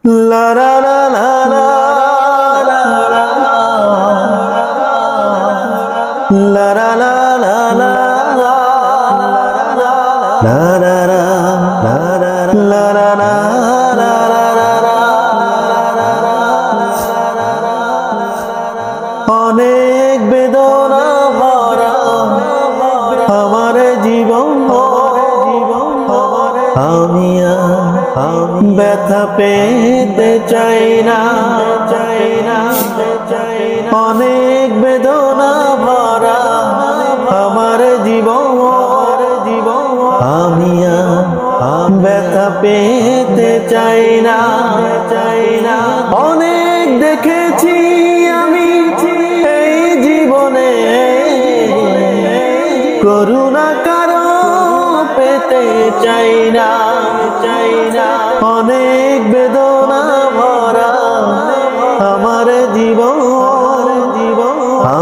লা লা লা লা লা লা লা লা লা লা অনেক বেদনা ভরা আমার জীবন, আমি ব্যথা পেতে চাই না, অনেক বেদনা ভরা আমার জীবন, আমি ব্যথা পেতে চাই না। অনেক দেখেছি আমি এই জীবনে, করুণা কারো পেতে চাই না। অনেক বেদনা ভরা আমার জীবন,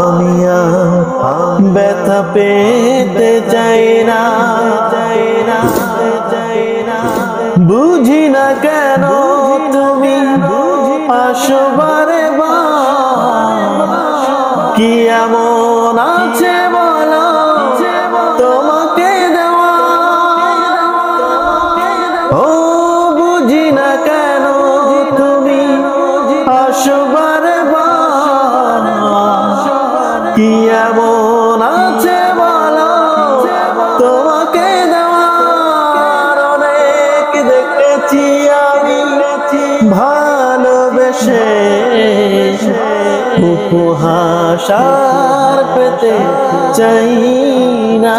আমি ব্যথা পেতে চাই না। বুঝি না কেন তুমি আসো বারে বার, কি এমন আছে বলো তোমাকে দেওয়া। ও বুঝি না কেন তুমি আসো বারে বার, কি এমন আছে বলো তোমাকে দেওয়া। অনেক দেখেছি আমি ভালোবেসে উপহাস পেতে চাই না।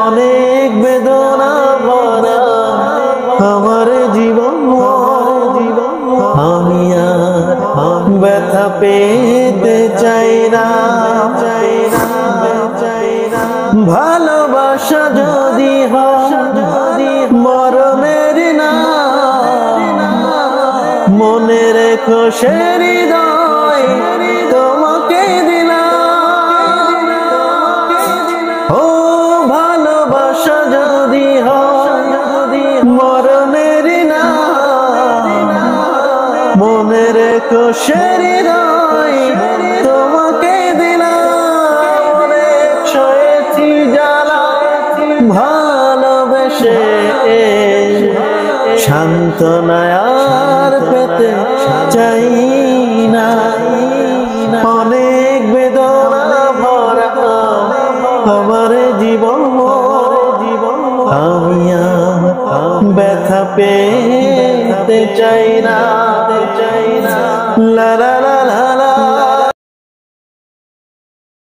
অনেক বেদনা ভরা আমার জীবন, আমি ব্যথা পেতে চাই না। ভালোবাসা যদি হয় মরণের না, মনে রেখো সে হৃদয় তোমাকে দিলাম। ও ভালোবাসা যদি হয় মরণের না, মনে রেখো সে হৃদয় তোমাকে দিলাম। অনেক সয়েছি জ্বালা ভালোবেসে, সান্ত্বনা আর পেতে চাই না। অনেক বেদনা ভরা আমার জীবন, আমি ব্যথা পেতে চাই না। লা